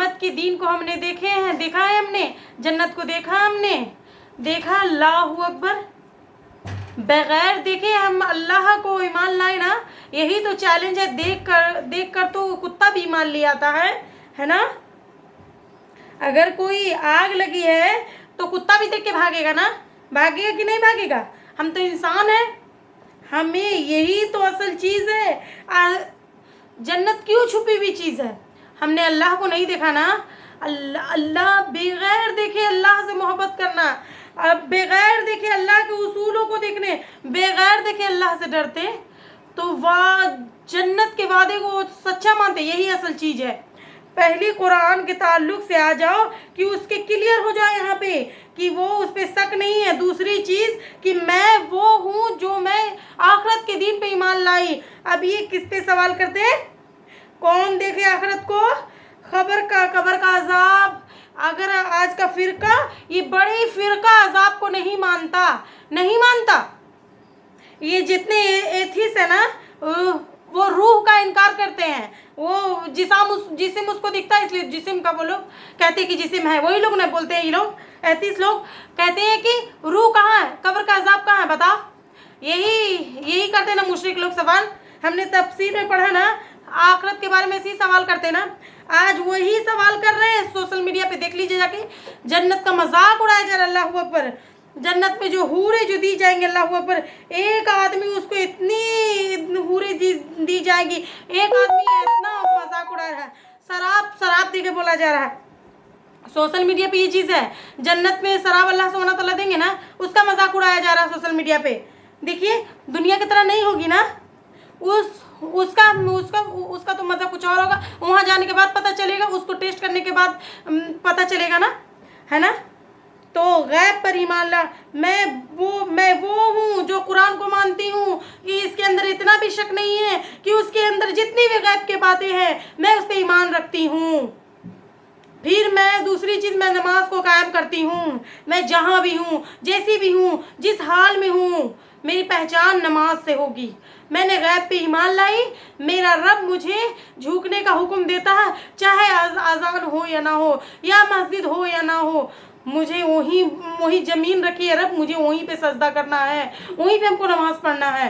आखिरत के दिन को हमने देखा है हमने, जन्नत को देखा हमने, देखा अल्लाह अकबर, बगैर देखे हम अल्लाह को ईमान लाए ना, यही तो चैलेंज है। देख कर तो कुत्ता भी ईमान ले आता है ना। अगर कोई आग लगी है तो कुत्ता भी देख के भागेगा ना, भागेगा कि नहीं भागेगा? हम तो इंसान हैं, हमें यही तो असल चीज़ है। जन्नत क्यों छुपी हुई चीज़ है? हमने अल्लाह को नहीं देखा ना। अल्लाह बगैर देखे अल्लाह से मोहब्बत करना, अब बगैर देखे अल्लाह के उसूलों को देखने, बगैर देखे अल्लाह से डरते, तो वाह जन्नत के वादे को सच्चा मानते, यही असल चीज़ है। पहली कुरान के ताल्लुक से आ जाओ कि उसके क्लियर हो जाए यहाँ पे कि वो उस पर शक नहीं है। दूसरी चीज़ कि मैं वो हूँ जो मैं आखिरत के दिन पे ईमान लाई। अब ये किस पे सवाल करते हैं? कौन देखे आखिरत को? कब्र का अजाब। अगर आज का फिरका, ये बड़े फिरका अजाब को नहीं मानता। ये जितने एथिस्ट है ना, वो रूह का इनकार करते हैं। वो जिस्म उसको दिखता है इसलिए जिस्म का वो लोग कहते हैं कि जिस्म है। वही लोग ना बोलते हैं, ये लोग एथिस्ट लोग कहते हैं कि रूह कहाँ है, कब्र का अजाब कहाँ है, बताओ। यही करते ना मुशरिक लोग सवाल। हमने तफसीर में पढ़ा ना, आखिरत के बारे में ऐसे ही सवाल करते ना। आज वही सवाल कर रहे हैं सोशल मीडिया पे, देख लीजिए जाके। जन्नत का मजाक उड़ाया जा रहा है, अल्लाह अकबर। जन्नत में जो हूरें जो दी जाएंगे, अल्लाह अकबर, एक आदमी उसको इतनी हूरें दी जाएगी, एक आदमी इतना मजाक उड़ा रहा है। शराब दे के बोला जा रहा है सोशल मीडिया पे। ये चीज़ है, जन्नत में शराब अल्लाह सुब्हानहू तआला देंगे ना, उसका मजाक उड़ाया जा रहा है सोशल मीडिया पे। देखिए दुनिया की तरह नहीं होगी ना, उसका तो मज़ा कुछ और होगा। वहाँ जाने के बाद पता चलेगा, उसको टेस्ट करने के बाद पता चलेगा ना, है ना। तो गैब पर ईमान ला। मैं वो हूँ जो कुरान को मानती हूँ कि इसके अंदर इतना भी शक नहीं है कि उसके अंदर जितनी भी गैब की बातें हैं मैं उस पर ईमान रखती हूँ। फिर मैं दूसरी चीज़, मैं नमाज को कायम करती हूँ। मैं जहाँ भी हूँ, जैसी भी हूँ, जिस हाल में हूँ, मेरी पहचान नमाज से होगी। मैंने गैब पे ईमान लाई। मेरा रब मुझे झुकने का हुक्म देता है, चाहे अजान हो या ना हो, या मस्जिद हो या ना हो, मुझे वही ज़मीन रखी है रब, मुझे वहीं पे सजदा करना है, वहीं पे हमको नमाज पढ़ना है।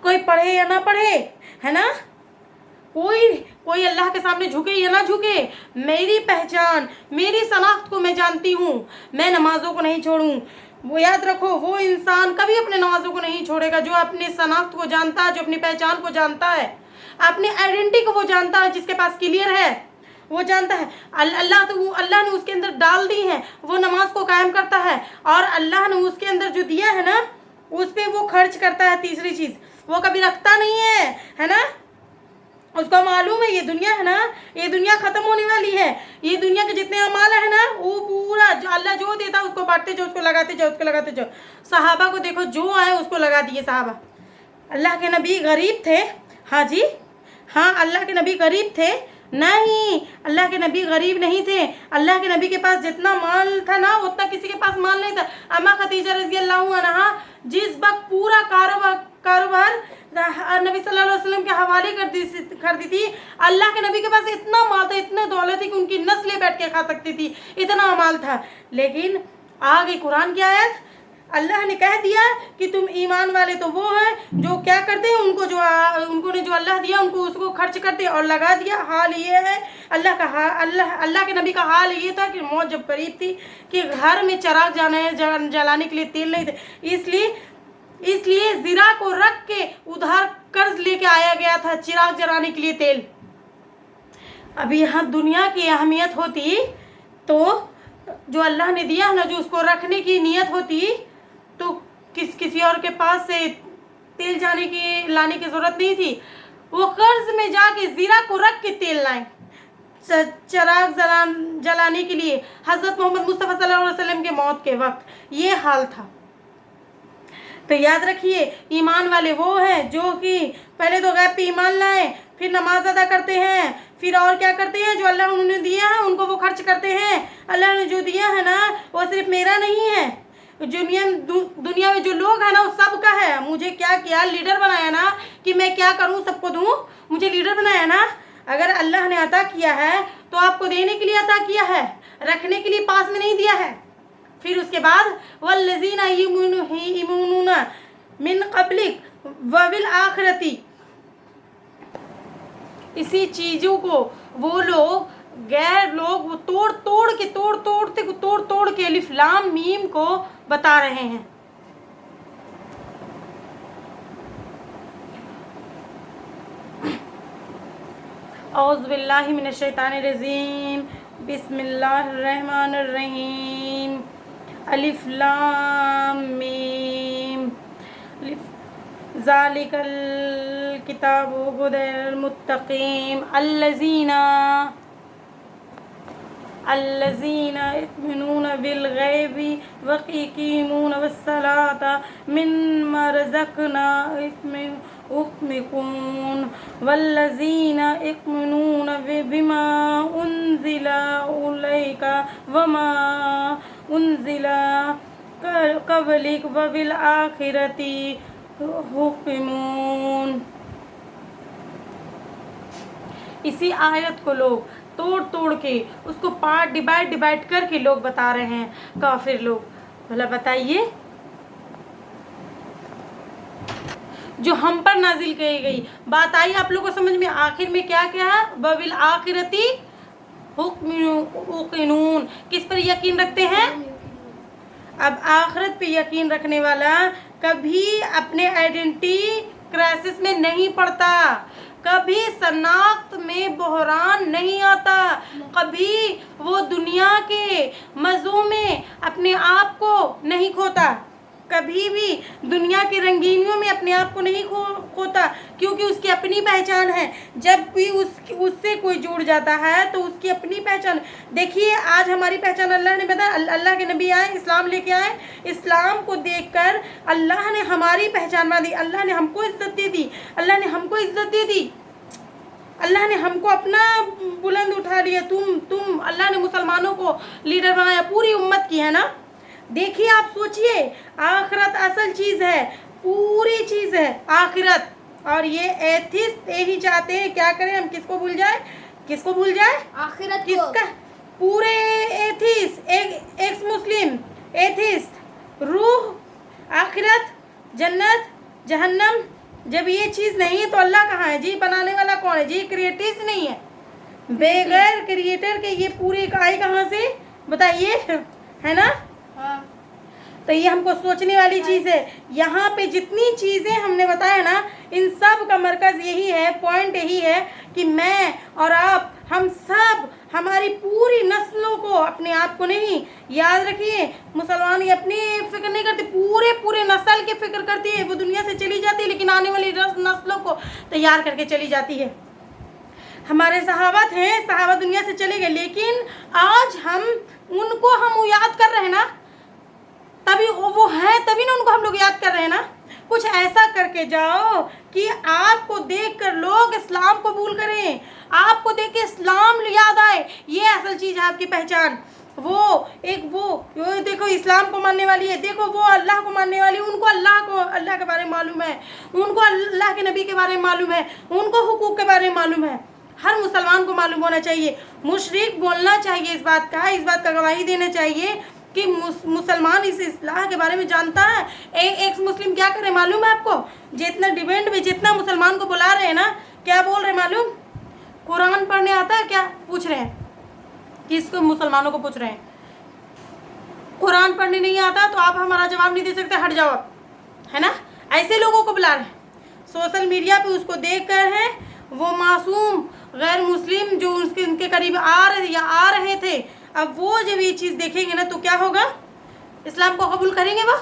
कोई पढ़े या ना पढ़े, है ना, कोई अल्लाह के सामने झुके या ना झुके, मेरी पहचान, मेरी शनाख्त को मैं जानती हूँ। मैं नमाज़ों को नहीं छोड़ूँ। वो याद रखो, वो इंसान कभी अपने नमाज़ों को नहीं छोड़ेगा जो अपनी शनाख्त को जानता है, जो अपनी पहचान को जानता है, अपनी आइडेंटिटी को वो जानता है, जिसके पास क्लियर है, वो जानता है अल्लाह ने उसके अंदर डाल दी है, वो नमाज को कायम करता है, और अल्लाह ने उसके अंदर जो दिया है ना, उस पर वो खर्च करता है। तीसरी चीज़, वो कभी रखता नहीं है ना। उसको मालूम है ये दुनिया है ना, ये दुनिया ख़त्म होने वाली है। ये दुनिया के जितने अमाल है ना, वो पूरा अल्लाह जो देता है उसको बांटते जाओ, उसको लगाते जाओ। सहाबा को देखो, जो आए उसको लगा दिए सहाबा। अल्लाह के नबी गरीब थे, हाँ जी हाँ, अल्लाह के नबी गरीब थे नहीं, अल्लाह के नबी गरीब नहीं थे। अल्लाह के नबी के पास जितना माल था ना, उतना किसी के पास माल नहीं था। अम्मा खदीजा रज़ी अल्लाह अन्हा जिस वक्त पूरा कारोबार नबी सल्लल्लाहु अलैहि वसल्लम के हवाले कर दी थी, अल्लाह के नबी के पास इतना माल था, इतने दौलत थी कि उनकी नस्लें बैठ के खा सकती थी, इतना माल था। लेकिन आ गई कुरान की आयत, अल्लाह ने कह दिया कि तुम ईमान वाले तो वो हैं जो क्या करते हैं, उनको ने जो अल्लाह दिया उनको उसको खर्च करते और लगा दिया। हाल ये है अल्लाह के नबी का हाल ये था कि मौत जब करीब थी कि घर में चिराग जलाने के लिए तेल नहीं थे, इसलिए ज़िरा को रख के उधार कर्ज लेके आया गया था चिराग जलाने के लिए तेल। अभी यहाँ दुनिया की अहमियत होती तो जो अल्लाह ने दिया ना, जो उसको रखने की नीयत होती तो किसी और के पास से तेल लाने की ज़रूरत नहीं थी। वो कर्ज में जाके ज़ीरा को रख के तेल लाए चिराग जलाने के लिए। हज़रत मोहम्मद मुस्तफ़ा सल्लल्लाहु अलैहि वसल्लम के मौत के वक्त ये हाल था। तो याद रखिए, ईमान वाले वो हैं जो कि पहले तो गैब पे ईमान लाए, फिर नमाज अदा करते हैं, फिर और क्या करते हैं, जो अल्लाह उन्होंने दिया है उनको वो खर्च करते हैं। अल्लाह ने जो दिया है ना, वो सिर्फ मेरा नहीं है, दुनिया में जो लोग हैं ना वो सबका है। मुझे क्या किया, लीडर बनाया ना कि मैं क्या करूं, सबको दूं, मुझे लीडर बनाया ना। اگر اللہ نے عطا کیا ہے تو آپ کو دینے کے لیے عطا کیا ہے، رکھنے کے لیے پاس میں نہیں دیا ہے۔ پھر اس کے بعد والذین یؤمنون من قبلک وبالآخرۃ، اسی چیزوں کو وہ لوگ غیر لوگ وہ توڑ کے الف لام میم کو بتا رہے ہیں۔ اعوذ باللہ من الشیطان الرجیم، بسم اللہ الرحمن الرحیم، الف لام میم، ذالک الکتاب ھدی للمتقین الذین یؤمنون بالغیب ویقیمون الصلاۃ مما رزقناہم ينفقون والذین یؤمنون بما انزل الیک وما انزل قبلک وبالآخرۃ یوقنون۔ اسی آیت کو لوگ توڑ کے اس کو پارٹ ڈیوائڈ کر کے لوگ بتا رہے ہیں، کافر لوگ۔ بھلا بتائیے، جو ہم پر نازل کی گئی بات آئی آپ لوگوں کو سمجھ میں؟ آخر میں کیا ہے؟ وبالآخرۃ یوقنون، کس پر یقین رکھتے ہیں؟ اب آخرت پہ یقین رکھنے والا کبھی اپنے آئیڈینٹی کرائسس میں نہیں پڑتا، کبھی شناخت میں بحران نہیں آتا، کبھی وہ دنیا کے مزوں میں اپنے آپ کو نہیں کھوتا، کبھی بھی دنیا کی رنگینیوں میں اپنے آپ کو نہیں کھوتا، کیونکہ اس کی اپنی پہچان ہے۔ جب بھی اس سے کوئی جڑ جاتا ہے تو اس کی اپنی پہچان۔ دیکھیے آج ہماری پہچان اللہ نے بتایا، اللہ کے نبی آئے، اسلام لے کے آئے، اسلام کو دیکھ کر اللہ نے ہماری پہچان باندھی، اللہ نے ہم کو عزت دے دی، اللہ نے ہم کو عزت دے دی، اللہ نے ہم کو اپنا بلند اٹھا لیا۔ تم اللہ نے مسلمانوں کو لیڈر بنایا، پوری امت کی، ہے نا؟ دیکھیے آپ سوچئے، آخرت اصل چیز ہے، پوری چیز ہے آخرت، اور یہ ایتھسٹ یہی چاہتے ہیں کیا کریں ہم؟ کس کو بھول جائے؟ کس کو بھول جائے؟ آخرت کس کا؟ پورے ایتھسٹ، ایکس مسلم ایتھسٹ، روح، آخرت، جنت، جہنم، جب یہ چیز نہیں ہے تو اللہ کہاں ہے جی؟ بنانے والا کون ہے جی؟ کریٹرز نہیں ہے، بغیر کریٹر کے یہ پورے آئی کہاں سے؟ بتائیے، ہے نا؟ تو یہ ہم کو سوچنے والی چیز ہے۔ یہاں پہ جتنی چیزیں ہم نے بتایا نا، ان سب کا مرکز یہی ہے، پوائنٹ یہی ہے کہ میں اور آپ، ہم سب، ہماری پوری نسلوں کو، اپنے آپ کو نہیں، یاد رکھیے مسلمان یہ اپنی فکر نہیں کرتے، پورے نسل کی فکر کرتی ہے۔ وہ دنیا سے چلی جاتی ہے لیکن آنے والی نسلوں کو تیار کر کے چلی جاتی ہے۔ ہمارے صحابہ تھے، صحابہ دنیا سے چلے گئے، لیکن آج ہم ان کو یاد کر رہے ہیں نا، تبھی وہ ہیں، تبھی نا ان کو ہم لوگ یاد کر رہے ہیں نا۔ کچھ ایسا کر کے جاؤ کہ آپ کو دیکھ کر لوگ اسلام قبول کریں، آپ کو دیکھ کے اسلام یاد آئے، یہ اصل چیز ہے آپ کی پہچان۔ وہ دیکھو اسلام کو ماننے والی ہے، دیکھو وہ اللہ کو ماننے والی، ان کو اللہ کے بارے میں معلوم ہے، ان کو اللہ کے نبی کے بارے میں معلوم ہے، ان کو حقوق کے بارے میں معلوم ہے۔ ہر مسلمان کو معلوم ہونا چاہیے، مشرک بولنا چاہیے اس بات کا گواہی دینا چاہیے کہ مسلمان اس اصلاح کے بارے میں جانتا ہے۔ ایک مسلم کیا کرے معلوم ہے آپ کو؟ جتنا ڈیبیٹ میں جتنا مسلمان کو بلا رہے ہیں نا، کیا بول رہے ہیں معلوم؟ قرآن پڑھنے آتا ہے کیا پوچھ رہے ہیں؟ کس کو؟ مسلمانوں کو پوچھ رہے ہیں۔ قرآن پڑھنے نہیں آتا تو آپ ہمارا جواب نہیں دے سکتے، ہٹ جاؤ آپ، ہے نا؟ ایسے لوگوں کو بلا رہے ہیں، سوشل میڈیا پہ اس کو دیکھ کر ہے، وہ معصوم غیر مسلم جو ان کے قریب آ رہے تھے، اب وہ جب یہ چیز دیکھیں گے نا تو کیا ہوگا؟ اسلام کو قبول کریں گے وہ؟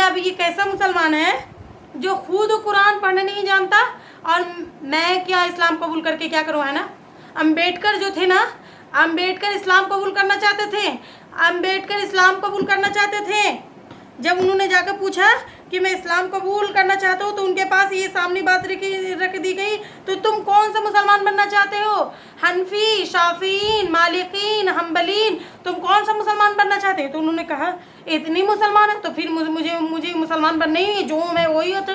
اب یہ کیسا مسلمان ہے جو خود قرآن پڑھنے نہیں جانتا، اور میں کیا اسلام قبول کر کے کیا کروں، ہے نا؟ امبیڈکر جو تھے نا، امبیڈکر اسلام قبول کرنا چاہتے تھے، امبیڈکر اسلام قبول کرنا چاہتے تھے۔ جب انہوں نے جا کر پوچھا کہ میں اسلام قبول کرنا چاہتا ہوں تو ان کے پاس یہ سامنے بات رکھ دی گئی، تو تم کون سا مسلمان بننا چاہتے ہو؟ حنفی، شافعین، مالکین، حنبلین، تم کون سا مسلمان بننا چاہتے ہو؟ تو انہوں نے کہا اتنی مسلمان ہے تو پھر مجھے مسلمان بننا ہی ہے، جو میں وہی ہوتا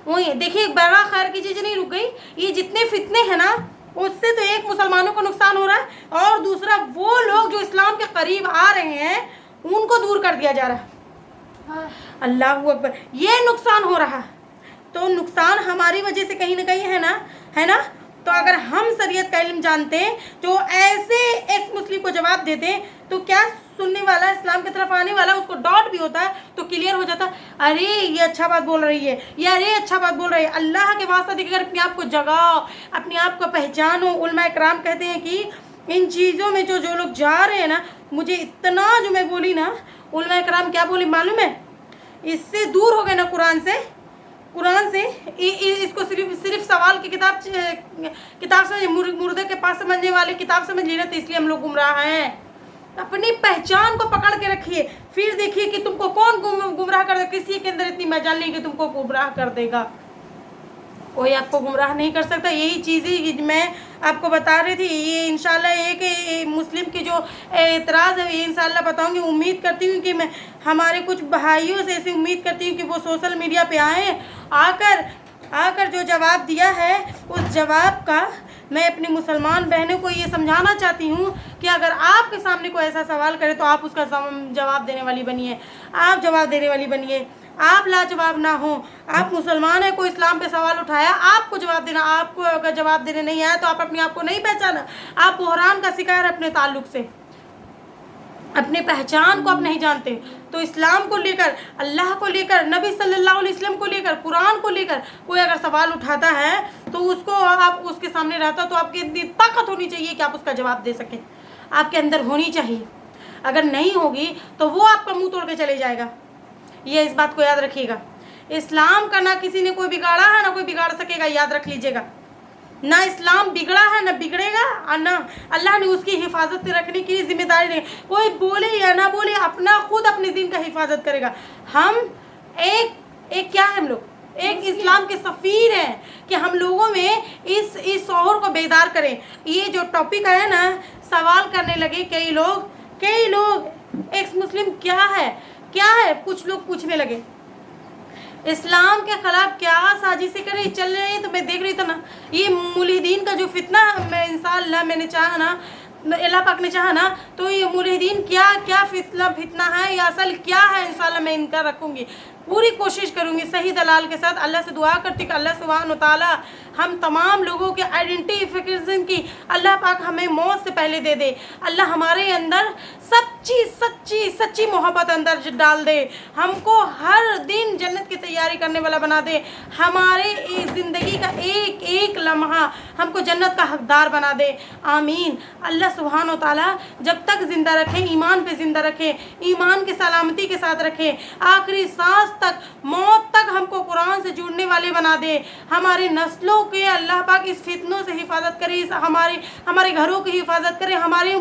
وہی۔ دیکھیے بڑا خیر کی چیز نہیں رک گئی، یہ جتنے فتنے ہیں نا उससे तो एक मुसलमानों को नुकसान हो रहा है और दूसरा वो लोग जो इस्लाम के करीब आ रहे हैं उनको दूर कर दिया जा रहा है। अल्लाह अकबर, ये नुकसान हो रहा है। तो नुकसान हमारी वजह से कहीं ना कहीं है ना। तो अगर हम शरीयत का इल्म जानते तो ऐसे एक्स मुस्लिम को जवाब देते तो क्या सुनने वाला, इस्लाम की तरफ आने वाला, उसको डाउट भी होता है तो क्लियर हो जाता, अरे ये अच्छा बात बोल रही है, ये अरे अच्छा बात बोल रही है। अल्लाह के वास्ता देखकर अपने आप को जगाओ, अपने आप को पहचानो। उलमा इकराम कहते हैं कि इन चीज़ों में जो लोग जा रहे हैं ना, मुझे इतना जो मैं बोली ना, उलमा इकराम क्या बोली मालूम है, इससे दूर हो गए ना कुरान से। इसको सिर्फ सवाल की किताब से मुर्दे के पास समझने वाले किताब समझ ली ना, तो इसलिए हम लोग गुमराह हैं। अपनी पहचान को पकड़ के रखिए, फिर देखिए कि तुमको कौन गुमराह कर देगा। किसी के अंदर इतनी मजाल नहीं कि तुमको गुमराह कर देगा, कोई आपको गुमराह नहीं कर सकता। यही चीज़ें मैं आपको बता रही थी। ये इंशाल्लाह एक मुस्लिम की जो एतराज़ है ये इंशाल्लाह बताऊंगी। उम्मीद करती हूँ कि मैं हमारे कुछ भाइयों से ऐसी उम्मीद करती हूँ कि वो सोशल मीडिया पे आए, आकर जो जवाब दिया है उस जवाब का मैं अपनी मुसलमान बहनों को ये समझाना चाहती हूँ कि अगर आपके सामने कोई ऐसा सवाल करे तो आप उसका जवाब देने वाली बनिए, आप जवाब देने वाली बनिए। आप लाजवाब ना हो। आप मुसलमान हैं, कोई इस्लाम पे सवाल उठाया, आपको जवाब देना। आपको अगर जवाब देने नहीं आया तो आप अपने आप को नहीं पहचाना, आप बहरान का शिकार है अपने ताल्लुक से, अपनी पहचान को आप नहीं जानते। तो इस्लाम को लेकर, अल्लाह को लेकर, नबी सल्लल्लाहु अलैहि वसल्लम को लेकर, कुरान को लेकर कोई अगर सवाल उठाता है तो उसको आप उसके सामने रहता तो आपकी इतनी ताकत होनी चाहिए कि आप उसका जवाब दे सकें, आपके अंदर होनी चाहिए। अगर नहीं होगी तो वो आपका मुंह तोड़ के चले जाएगा। ये इस बात को याद रखिएगा। इस्लाम का ना किसी ने कोई बिगाड़ा है ना कोई बिगाड़ सकेगा, याद रख लीजिएगा। ना इस्लाम बिगड़ा है ना बिगड़ेगा, और ना अल्लाह ने उसकी हिफाजत रखने की जिम्मेदारी नहीं। कोई बोले या ना बोले, अपना खुद अपने दीन का हिफाजत करेगा। हम एक क्या है, हम लोग एक इस्लाम के सफ़ीर हैं कि हम लोगों में इस शौहर को बेदार करें। ये जो टॉपिक है ना, सवाल करने लगे कई लोग एक्स मुस्लिम क्या है, कुछ लोग पूछने लगे इस्लाम के खिलाफ क्या साजिशें करें चल रही है। तो मैं देख रही था ना, ये मुल्हिदीन का जो फितना मैं इंशाअल्लाह मैंने चाहा ना, अल्लाह पाक ने चाहा ना, तो ये मुल्हिदीन क्या फितना है या असल क्या है, इंशाअल्लाह मैं इनका रखूँगी, पूरी कोशिश करूँगी सही दलाल के साथ। अल्लाह से दुआ करती कि अल्लाह सुब्हान व तआला हम तमाम लोगों के आइडेंटिफिकेशन की अल्लाह पाक हमें मौत से पहले दे दे। अल्लाह हमारे अंदर सच्ची मोहब्बत अंदर डाल दे, हमको हर दिन जन्नत की तैयारी करने वाला बना दे, हमारे इस ज़िंदगी का एक एक लम्हा हमको जन्नत का हकदार बना दे। आमीन। अल्लाह सुब्हान व तआला जब तक ज़िंदा रखे, ईमान पे ज़िंदा रखे, ईमान के सलामती के साथ रखे, आखिरी सांस तक, मौत तक हमको कुरान से जुड़ने वाले बना दे। हमारे नस्लों के अल्लाह पाक इस फितनों से हिफाजत करे, हमारे घरों की हिफाजत करे, हमारे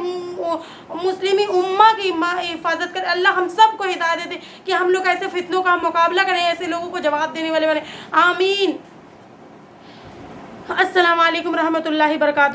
मुस्लिमी उम्मा की हिफाजत करे। अल्लाह हम सब को हिदायत दे कि हम लोग ऐसे फितनों का मुकाबला करें, ऐसे लोगों को जवाब देने वाले बने। आमीन। अस्सलाम वालेकुम रहमतुल्लाहि बरकातहू।